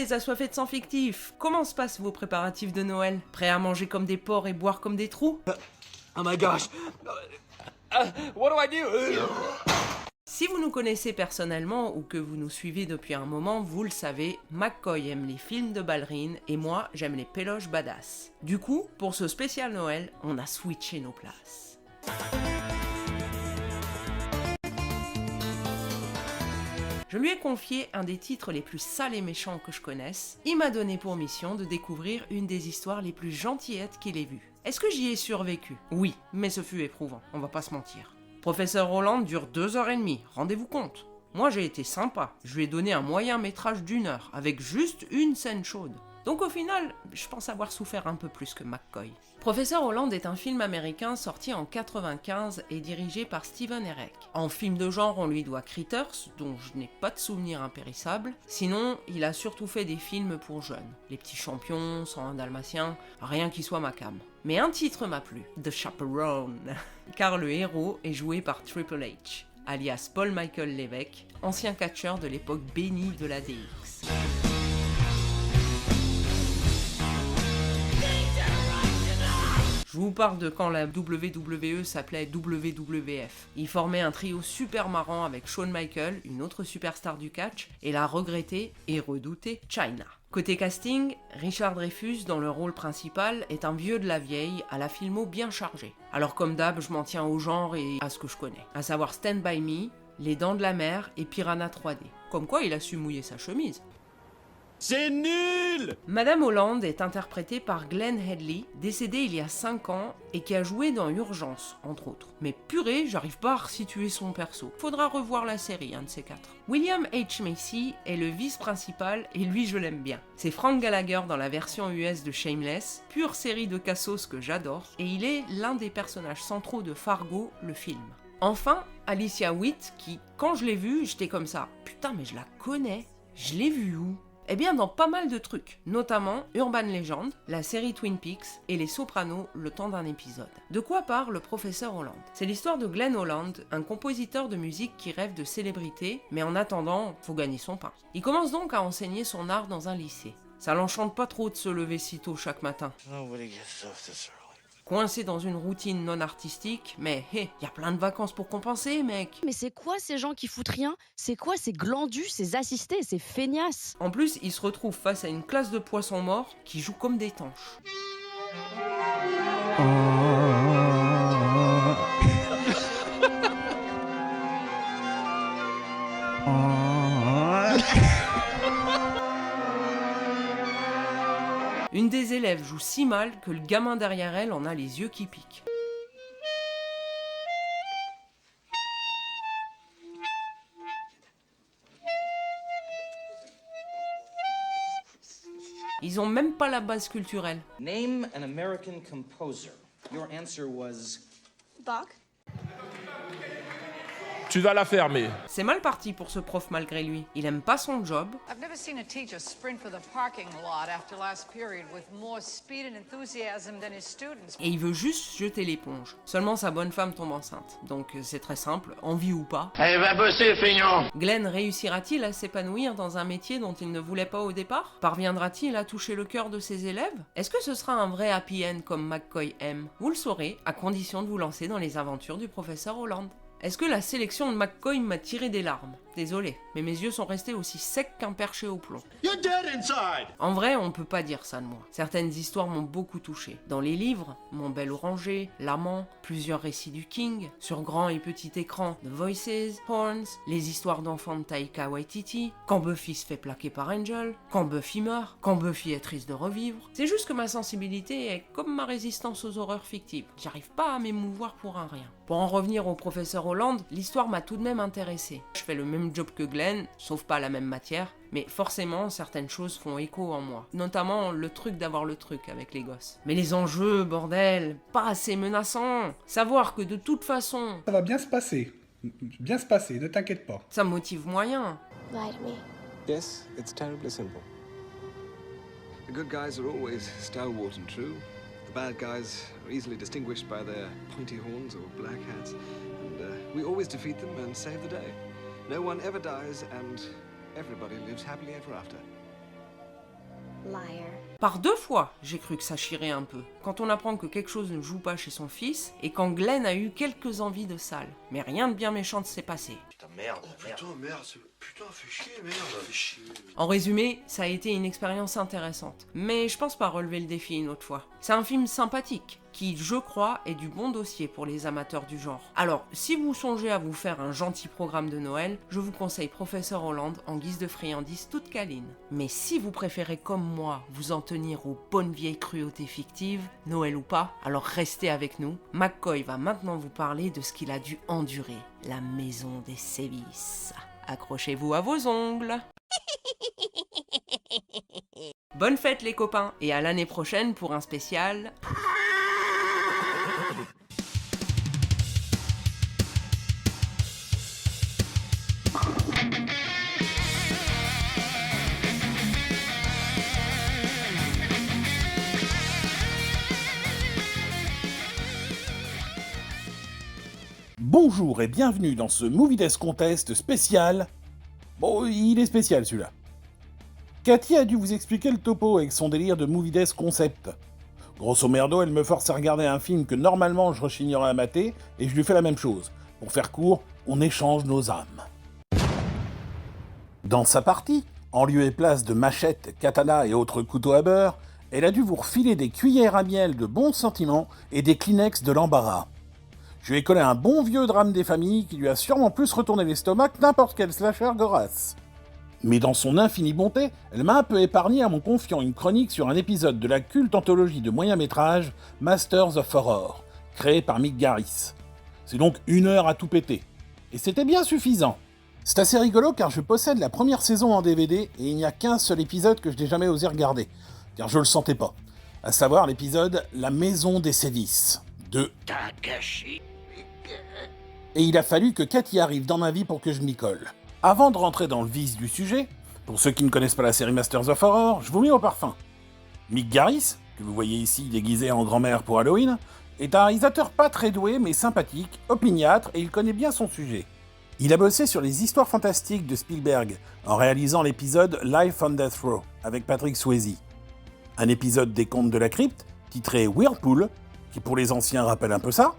les assoiffés de sang fictif, comment se passent vos préparatifs de Noël? Prêts à manger comme des porcs et boire comme des trous? Oh my gosh! What do I do? Si vous nous connaissez personnellement ou que vous nous suivez depuis un moment, vous le savez, McCoy aime les films de ballerines et moi j'aime les péloches badass. Du coup, pour ce spécial Noël, on a switché nos places. Je lui ai confié un des titres les plus sales et méchants que je connaisse. Il m'a donné pour mission de découvrir une des histoires les plus gentillettes qu'il ait vues. Est-ce que j'y ai survécu? Oui, mais ce fut éprouvant, on va pas se mentir. Professeur Hollande dure 2h30, rendez-vous compte. Moi j'ai été sympa, je lui ai donné un moyen métrage d'1 heure, avec juste une scène chaude. Donc au final, je pense avoir souffert un peu plus que McCoy. Professeur Hollande est un film américain sorti en 1995 et dirigé par Steven Herek. En film de genre, on lui doit Critters, dont je n'ai pas de souvenir impérissable. Sinon, il a surtout fait des films pour jeunes. Les Petits Champions, 101 Dalmatiens, rien qui soit ma came. Mais un titre m'a plu, The Chaperone, car le héros est joué par Triple H, alias Paul Michael Levesque, ancien catcheur de l'époque bénie de la DX. Je vous parle de quand la WWE s'appelait WWF. Il formait un trio super marrant avec Shawn Michaels, une autre superstar du catch, et la regrettée et redoutée Chyna. Côté casting, Richard Dreyfuss dans le rôle principal est un vieux de la vieille à la filmo bien chargée. Alors comme d'hab, je m'en tiens au genre et à ce que je connais, à savoir Stand By Me, Les Dents de la Mer et Piranha 3D. Comme quoi il a su mouiller sa chemise. C'est nul! Madame Hollande est interprétée par Glenn Headley, décédée il y a 5 ans et qui a joué dans Urgence, entre autres. Mais purée, j'arrive pas à resituer son perso. Faudra revoir la série, un de ces 4. William H. Macy est le vice-principal et lui je l'aime bien. C'est Frank Gallagher dans la version US de Shameless, pure série de cassos que j'adore, et il est l'un des personnages centraux de Fargo, le film. Enfin, Alicia Witt qui, quand je l'ai vue, j'étais comme ça. Putain mais je la connais, je l'ai vue où ? Eh bien dans pas mal de trucs, notamment Urban Legend, la série Twin Peaks et Les Sopranos, le temps d'un épisode. De quoi parle le professeur Hollande? C'est l'histoire de Glenn Holland, un compositeur de musique qui rêve de célébrité, mais en attendant, faut gagner son pain. Il commence donc à enseigner son art dans un lycée. Ça l'enchante pas trop de se lever si tôt chaque matin. Coincé dans une routine non artistique, mais hé, y a plein de vacances pour compenser, mec. Mais c'est quoi ces gens qui foutent rien? C'est quoi ces glandus, ces assistés, ces feignasses? En plus, il se retrouve face à une classe de poissons morts qui jouent comme des tanches. Une des élèves joue si mal que le gamin derrière elle en a les yeux qui piquent. Ils ont même pas la base culturelle. Name an American composer. Your answer was... Bach. Tu vas la fermer. C'est mal parti pour ce prof malgré lui. Il aime pas son job. I've never seen a teacher sprint for the parking lot after last period with more speed and enthusiasm than his students. Et il veut juste jeter l'éponge. Seulement sa bonne femme tombe enceinte. Donc c'est très simple, envie ou pas. Elle va bosser, feignant. Glenn réussira-t-il à s'épanouir dans un métier dont il ne voulait pas au départ? Parviendra-t-il à toucher le cœur de ses élèves? Est-ce que ce sera un vrai happy end comme McCoy aime? Vous le saurez, à condition de vous lancer dans les aventures du professeur Hollande. Est-ce que la sélection de McCoy m'a tiré des larmes? Désolé, mais mes yeux sont restés aussi secs qu'un perché au plomb. You're dead inside. En vrai, on peut pas dire ça de moi. Certaines histoires m'ont beaucoup touché. Dans les livres, Mon Bel Oranger, L'Amant, plusieurs récits du King, sur grand et petit écran, The Voices, Horns, les histoires d'enfants de Taika Waititi, quand Buffy se fait plaquer par Angel, quand Buffy meurt, quand Buffy est triste de revivre. C'est juste que ma sensibilité est comme ma résistance aux horreurs fictives. J'arrive pas à m'émouvoir pour un rien. Pour en revenir au professeur Hollande, l'histoire m'a tout de même intéressé. Je fais le même job que Glenn, sauf pas la même matière, mais forcément certaines choses font écho en moi. Notamment le truc d'avoir le truc avec les gosses. Mais les enjeux, bordel, pas assez menaçants. Savoir que de toute façon... Ça va bien se passer. Bien se passer, ne t'inquiète pas. Ça me motive moyen. Lie to me. Yes, it's terribly simple. The good guys are always stalwart and true. The bad guys are easily distinguished by their pointy horns or black hats. And we always defeat them and save the day. No one ever dies and everybody lives happily ever after. Par 2 fois, j'ai cru que ça chirait un peu, quand on apprend que quelque chose ne joue pas chez son fils, et quand Glenn a eu quelques envies de sale. Mais rien de bien méchant ne s'est passé. Putain, merde, putain, fais chier, merde, fais chier. En résumé, ça a été une expérience intéressante, mais je pense pas relever le défi une autre fois. C'est un film sympathique, qui, je crois, est du bon dossier pour les amateurs du genre. Alors, si vous songez à vous faire un gentil programme de Noël, je vous conseille Professeur Hollande en guise de friandise toute câline. Mais si vous préférez, comme moi, vous en tenir aux bonnes vieilles cruautés fictives, Noël ou pas, alors restez avec nous. McCoy va maintenant vous parler de ce qu'il a dû endurer, la maison des sévices. Accrochez-vous à vos ongles. Bonne fête les copains, et à l'année prochaine pour un spécial... Bonjour et bienvenue dans ce Movie Death Contest spécial. Bon, il est spécial celui-là. Cathy a dû vous expliquer le topo avec son délire de Movie Death Concept. Grosso merdo, elle me force à regarder un film que normalement je rechignerais à mater, et je lui fais la même chose. Pour faire court, on échange nos âmes. Dans sa partie, en lieu et place de machettes, katanas et autres couteaux à beurre, elle a dû vous refiler des cuillères à miel de bons sentiments et des Kleenex de l'embarras. Je lui ai collé un bon vieux drame des familles qui lui a sûrement plus retourné l'estomac que n'importe quel slasher gorasse. Mais dans son infinie bonté, elle m'a un peu épargné en me confiant une chronique sur un épisode de la culte anthologie de moyen-métrage Masters of Horror, créée par Mick Garris. C'est donc 1 heure à tout péter. Et c'était bien suffisant. C'est assez rigolo car je possède la première saison en DVD et il n'y a qu'un seul épisode que je n'ai jamais osé regarder, car je le sentais pas. À savoir l'épisode La Maison des Sévices, de Takashi. Et il a fallu que Cathy arrive dans ma vie pour que je m'y colle. Avant de rentrer dans le vif du sujet, pour ceux qui ne connaissent pas la série Masters of Horror, je vous mets au parfum. Mick Garris, que vous voyez ici déguisé en grand-mère pour Halloween, est un réalisateur pas très doué mais sympathique, opiniâtre et il connaît bien son sujet. Il a bossé sur les histoires fantastiques de Spielberg en réalisant l'épisode Life on Death Row avec Patrick Swayze. Un épisode des Contes de la Crypte titré Whirlpool, qui pour les anciens rappelle un peu ça.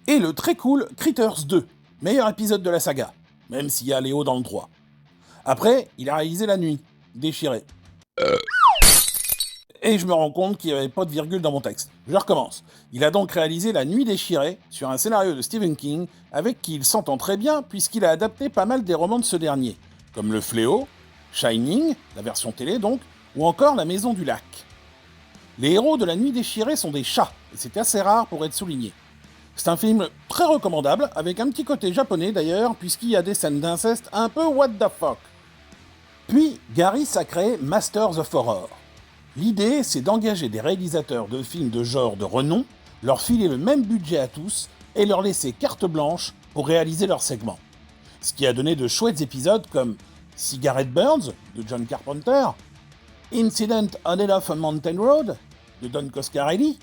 Et le très cool Critters 2, meilleur épisode de la saga, même s'il y a Léo dans le 3. Après, il a réalisé La Nuit, déchiré. Et je me rends compte qu'il n'y avait pas de virgule dans mon texte. Je recommence. Il a donc réalisé La Nuit déchirée sur un scénario de Stephen King, avec qui il s'entend très bien puisqu'il a adapté pas mal des romans de ce dernier, comme Le Fléau, Shining, la version télé donc, ou encore La Maison du Lac. Les héros de La Nuit déchirée sont des chats, et c'est assez rare pour être souligné. C'est un film très recommandable, avec un petit côté japonais d'ailleurs, puisqu'il y a des scènes d'inceste un peu what the fuck. Puis, Garris a créé Masters of Horror. L'idée, c'est d'engager des réalisateurs de films de genre de renom, leur filer le même budget à tous, et leur laisser carte blanche pour réaliser leurs segments. Ce qui a donné de chouettes épisodes comme Cigarette Burns, de John Carpenter, Incident on Elephant Mountain Road, de Don Coscarelli,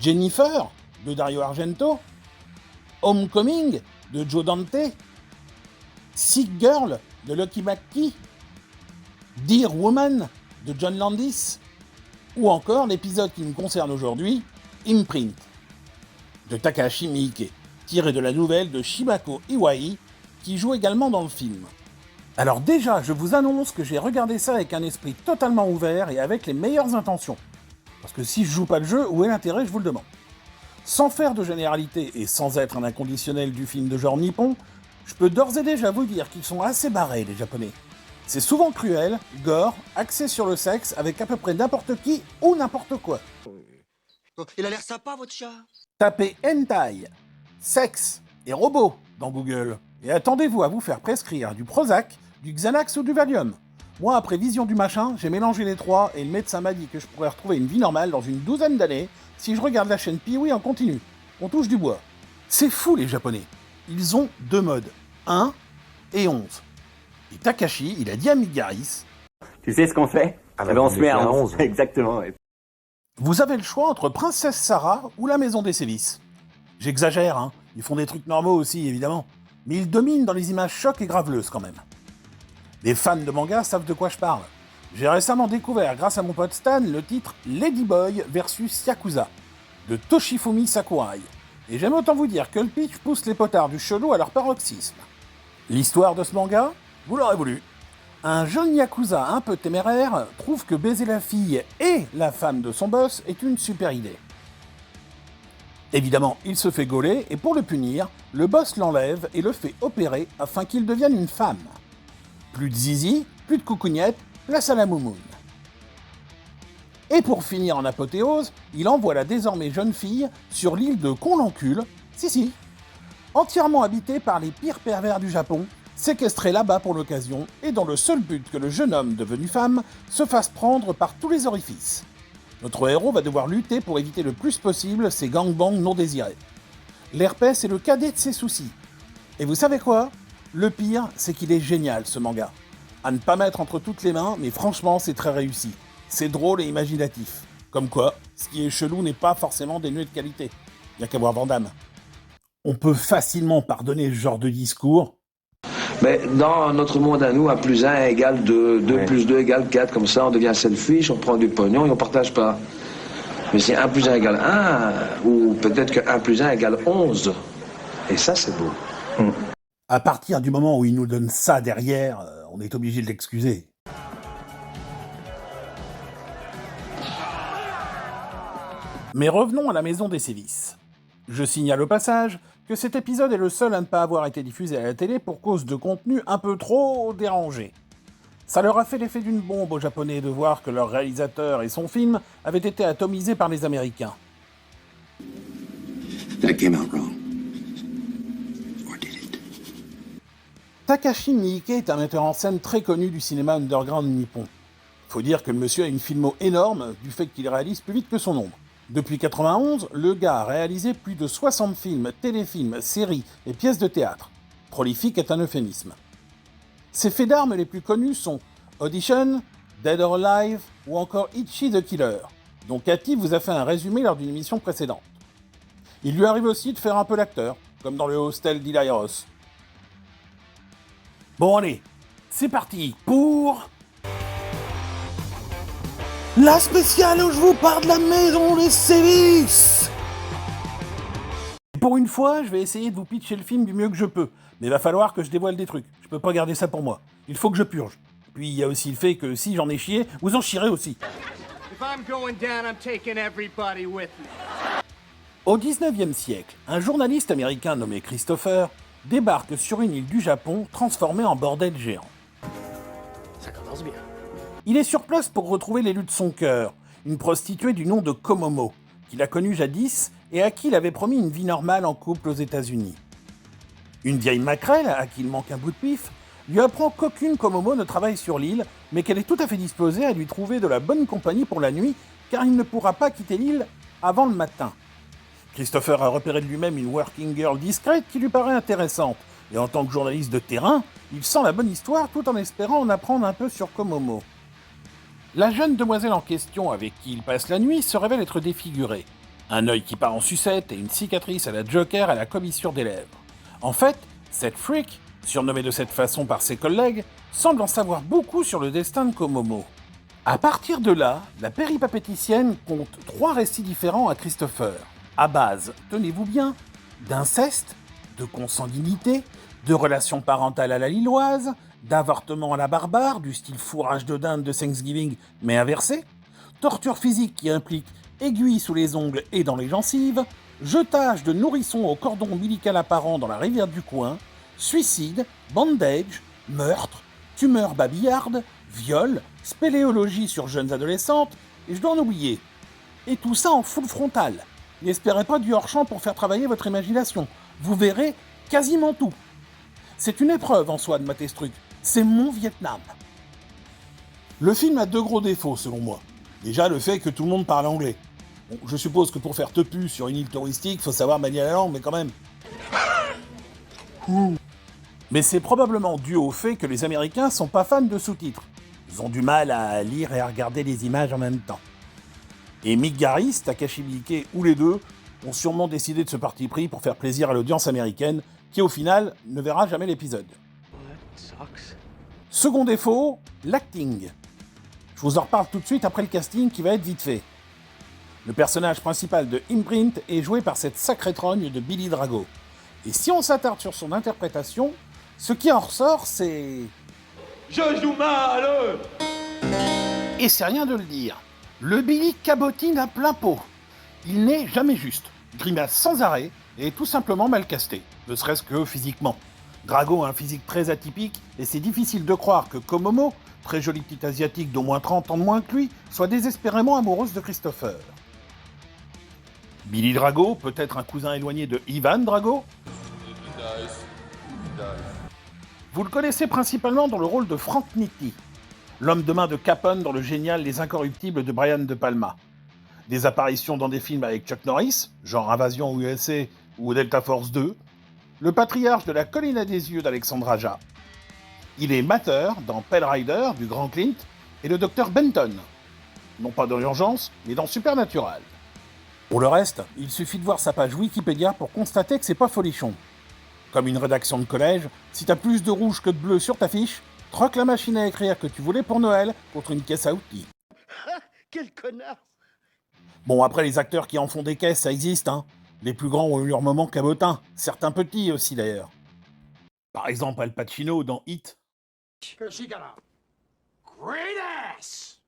Jennifer, de Dario Argento, Homecoming, de Joe Dante, Sick Girl, de Lucky McKee, Dear Woman, de John Landis, ou encore l'épisode qui me concerne aujourd'hui, Imprint, de Takashi Miike, tiré de la nouvelle de Shibako Iwai, qui joue également dans le film. Alors déjà, je vous annonce que j'ai regardé ça avec un esprit totalement ouvert et avec les meilleures intentions. Parce que si je joue pas le jeu, où est l'intérêt, je vous le demande. Sans faire de généralité et sans être un inconditionnel du film de genre nippon, je peux d'ores et déjà vous dire qu'ils sont assez barrés, les Japonais. C'est souvent cruel, gore, axé sur le sexe, avec à peu près n'importe qui ou n'importe quoi. Il a l'air sympa, votre chat. Tapez hentai, sexe et robot dans Google, et attendez-vous à vous faire prescrire du Prozac, du Xanax ou du Valium. Moi, après vision du machin, j'ai mélangé les trois et le médecin m'a dit que je pourrais retrouver une vie normale dans une 12aine d'années si je regarde la chaîne Pee-wee en continu. On touche du bois. C'est fou les Japonais. Ils ont 2 modes, 1 et 11. Et Takashi, il a dit à Mick Garris... Tu sais ce qu'on fait? On se met à 11. Exactement, ouais. Vous avez le choix entre Princesse Sarah ou La Maison des Sévices. J'exagère, hein, ils font des trucs normaux aussi, évidemment. Mais ils dominent dans les images chocs et graveleuses, quand même. Les fans de manga savent de quoi je parle. J'ai récemment découvert, grâce à mon pote Stan, le titre Ladyboy vs Yakuza, de Toshifumi Sakurai. Et j'aime autant vous dire que le pitch pousse les potards du chelou à leur paroxysme. L'histoire de ce manga, vous l'aurez voulu. Un jeune Yakuza un peu téméraire trouve que baiser la fille et la femme de son boss est une super idée. Évidemment, il se fait gauler et pour le punir, le boss l'enlève et le fait opérer afin qu'il devienne une femme. Plus de zizi, plus de coucougnette, place à la moumoune. Et pour finir en apothéose, il envoie la désormais jeune fille sur l'île de Konlancule, si, entièrement habitée par les pires pervers du Japon, séquestrée là-bas pour l'occasion et dans le seul but que le jeune homme devenu femme se fasse prendre par tous les orifices. Notre héros va devoir lutter pour éviter le plus possible ces gangbangs non désirés. L'herpès est le cadet de ses soucis. Et vous savez quoi ? Le pire, c'est qu'il est génial ce manga. À ne pas mettre entre toutes les mains, mais franchement, c'est très réussi. C'est drôle et imaginatif. Comme quoi, ce qui est chelou n'est pas forcément dénué de qualité. Il n'y a qu'à voir Van Damme. On peut facilement pardonner ce genre de discours. Mais dans notre monde à nous, 1 plus 1 égale 2, 2 plus 2 égale 4, comme ça on devient selfish, on prend du pognon et on partage pas. Mais si 1 plus 1 égale 1, ou peut-être que 1 plus 1 égale 11, et ça c'est beau. À partir du moment où il nous donne ça derrière, on est obligé de l'excuser. Mais revenons à la maison des sévices. Je signale au passage que cet épisode est le seul à ne pas avoir été diffusé à la télé pour cause de contenu un peu trop dérangé. Ça leur a fait l'effet d'une bombe aux Japonais de voir que leur réalisateur et son film avaient été atomisés par les Américains. That came out wrong. Or did it? Takashi Miike est un metteur en scène très connu du cinéma underground nippon. Faut dire que le monsieur a une filmo énorme du fait qu'il réalise plus vite que son ombre. Depuis 91, le gars a réalisé plus de 60 films, téléfilms, séries et pièces de théâtre. Prolifique est un euphémisme. Ses faits d'armes les plus connus sont Audition, Dead or Alive ou encore Ichi the Killer, dont Cathy vous a fait un résumé lors d'une émission précédente. Il lui arrive aussi de faire un peu l'acteur, comme dans le Hostel d'Hilarios. Bon allez, c'est parti pour... la spéciale où je vous parle de la maison des sévices. Pour une fois, je vais essayer de vous pitcher le film du mieux que je peux, mais il va falloir que je dévoile des trucs. Je peux pas garder ça pour moi. Il faut que je purge. Puis il y a aussi le fait que si j'en ai chié, vous en chierez aussi. Au 19e siècle, un journaliste américain nommé Christopher débarque sur une île du Japon transformée en bordel géant. Ça commence bien. Il est sur place pour retrouver l'élu de son cœur, une prostituée du nom de Komomo, qu'il a connue jadis et à qui il avait promis une vie normale en couple aux États-Unis. Une vieille maquerelle, à qui il manque un bout de pif, lui apprend qu'aucune Komomo ne travaille sur l'île, mais qu'elle est tout à fait disposée à lui trouver de la bonne compagnie pour la nuit, car il ne pourra pas quitter l'île avant le matin. Christopher a repéré de lui-même une working girl discrète qui lui paraît intéressante, et en tant que journaliste de terrain, il sent la bonne histoire tout en espérant en apprendre un peu sur Komomo. La jeune demoiselle en question avec qui il passe la nuit se révèle être défigurée. Un œil qui part en sucette et une cicatrice à la Joker à la commissure des lèvres. En fait, cette freak, surnommée de cette façon par ses collègues, semble en savoir beaucoup sur le destin de Komomo. À partir de là, la péripapéticienne compte 3 récits différents à Christopher, à base, tenez-vous bien, d'inceste, de consanguinité, de relations parentales à la lilloise, d'avortement à la barbare, du style fourrage de dinde de Thanksgiving, mais inversé, torture physique qui implique aiguilles sous les ongles et dans les gencives, jetage de nourrissons au cordon ombilical apparent dans la rivière du coin, suicide, bandage, meurtre, tumeur babillarde, viol, spéléologie sur jeunes adolescentes, et je dois en oublier. Et tout ça en full frontal. N'espérez pas du hors-champ pour faire travailler votre imagination. Vous verrez quasiment tout. C'est une épreuve en soi de mater ce truc. C'est mon Vietnam. Le film a 2 gros défauts selon moi. Déjà le fait que tout le monde parle anglais. Bon, je suppose que pour faire tepu sur une île touristique, faut savoir manier la langue, mais quand même. Mais c'est probablement dû au fait que les Américains sont pas fans de sous-titres. Ils ont du mal à lire et à regarder les images en même temps. Et Mick Garris, Takashi Miike ou les deux ont sûrement décidé de ce parti pris pour faire plaisir à l'audience américaine, qui au final ne verra jamais l'épisode. Second défaut, l'acting. Je vous en reparle tout de suite après le casting qui va être vite fait. Le personnage principal de Imprint est joué par cette sacrée trogne de Billy Drago. Et si on s'attarde sur son interprétation, ce qui en ressort, c'est... Je joue mal. Et c'est rien de le dire. Le Billy cabotine à plein pot. Il n'est jamais juste, grimace sans arrêt et tout simplement mal casté, ne serait-ce que physiquement. Drago a un physique très atypique et c'est difficile de croire que Komomo, très jolie petite asiatique d'au moins 30 ans de moins que lui, soit désespérément amoureuse de Christopher. Billy Drago, peut-être un cousin éloigné de Ivan Drago. Vous le connaissez principalement dans le rôle de Frank Nitti, l'homme de main de Capone dans le génial Les Incorruptibles de Brian De Palma. Des apparitions dans des films avec Chuck Norris, genre Invasion USA ou Delta Force 2, le patriarche de la colline à des yeux d'Alexandre Aja. Il est Mater dans Pell Rider du grand Clint et le docteur Benton, non pas dans Urgence, mais dans Supernatural. Pour le reste, il suffit de voir sa page Wikipédia pour constater que c'est pas folichon. Comme une rédaction de collège, si t'as plus de rouge que de bleu sur ta fiche, troque la machine à écrire que tu voulais pour Noël contre une caisse à outils. Quel connard. Bon, après, les acteurs qui en font des caisses, ça existe, hein. Les plus grands ont eu leur moment cabotin, certains petits aussi d'ailleurs. Par exemple, Al Pacino dans Hit. She got a great ass.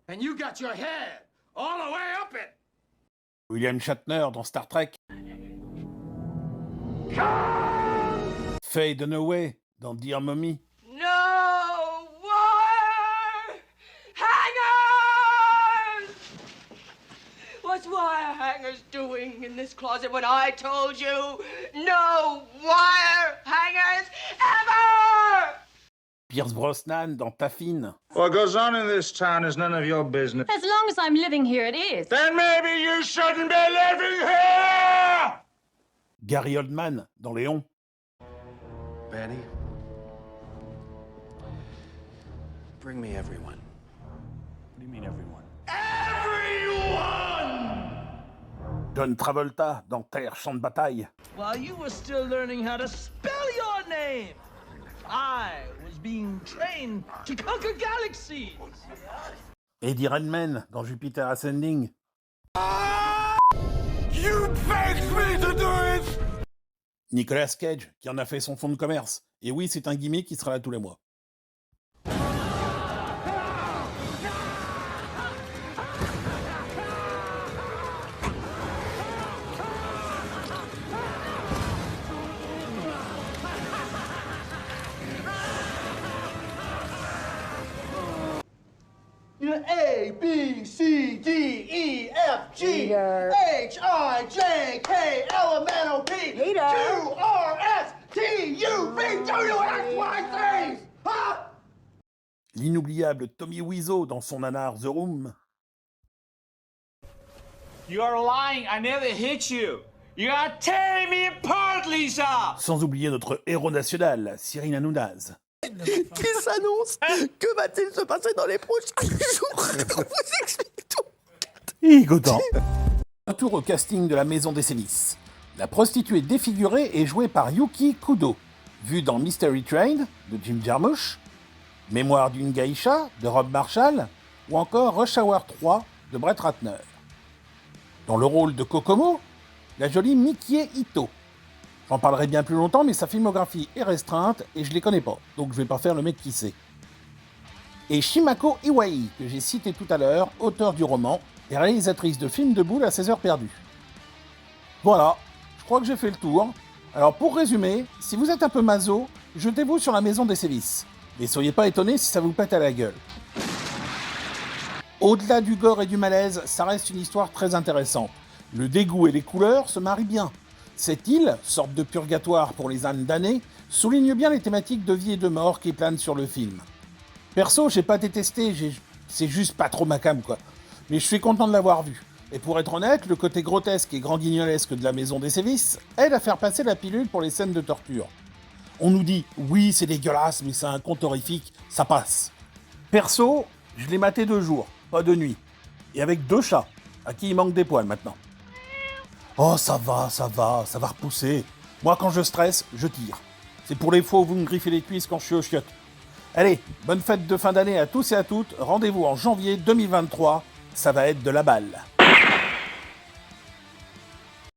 And you got your head all the way up it. William Shatner dans Star Trek. Faye Dunaway dans Dear Mommy. No wire hangers! What's wire hangers doing in this closet when I told you no wire hangers ever? Pierce Brosnan dans Taffin. What goes on in this town is none of your business. As long as I'm living here, it is. Then maybe you shouldn't be living here! Gary Oldman dans Léon. Benny, bring me everyone. What do you mean everyone? Everyone! John Travolta dans Terre, Champ de Bataille. While you were still learning how to spell your name, I was being trained to conquer galaxies. Eddie Redmayne dans Jupiter Ascending. You begged me to do it! Nicolas Cage, qui en a fait son fonds de commerce. Et oui, c'est un gimmick qui sera là tous les mois. A, B, C, D, E, F, G, H, I, J, K, L, M, N, O, P, Q, R, S, T, U, V, W, X, Y, Z! Huh? L'inoubliable Tommy Wiseau dans son nanar The Room. You're lying. I never hit you. You are tearing me apart, Lisa. Sans oublier notre héros national, Cyril Hanounaz. Qui s'annonce? Que va-t-il se passer dans les prochains jours? On vous explique tout. Igotant. Retour au casting de la Maison des Sévices. La prostituée défigurée est jouée par Yuki Kudo, vue dans Mystery Train de Jim Jarmusch, Mémoire d'une geisha de Rob Marshall ou encore Rush Hour 3 de Brett Ratner. Dans le rôle de Kokomo, la jolie Mikie Ito. J'en parlerai bien plus longtemps, mais sa filmographie est restreinte et je les connais pas, donc je vais pas faire le mec qui sait. Et Shimako Iwai, que j'ai cité tout à l'heure, auteur du roman et réalisatrice de films de boules à 16 heures perdues. Voilà, je crois que j'ai fait le tour. Alors pour résumer, si vous êtes un peu maso, jetez-vous sur la Maison des Sévices. Mais soyez pas étonnés si ça vous pète à la gueule. Au-delà du gore et du malaise, ça reste une histoire très intéressante. Le dégoût et les couleurs se marient bien. Cette île, sorte de purgatoire pour les âmes damnées, souligne bien les thématiques de vie et de mort qui planent sur le film. Perso, j'ai pas détesté, c'est juste pas trop ma came quoi. Mais je suis content de l'avoir vu. Et pour être honnête, le côté grotesque et grand guignolesque de la Maison des Sévices aide à faire passer la pilule pour les scènes de torture. On nous dit, oui c'est dégueulasse, mais c'est un conte horrifique, ça passe. Perso, je l'ai maté 2 jours, pas de nuit. Et avec 2 chats, à qui il manque des poils maintenant. Oh, ça va repousser. Moi, quand je stresse, je tire. C'est pour les faux, vous me griffez les cuisses quand je suis au chiottes. Allez, bonne fête de fin d'année à tous et à toutes. Rendez-vous en janvier 2023. Ça va être de la balle.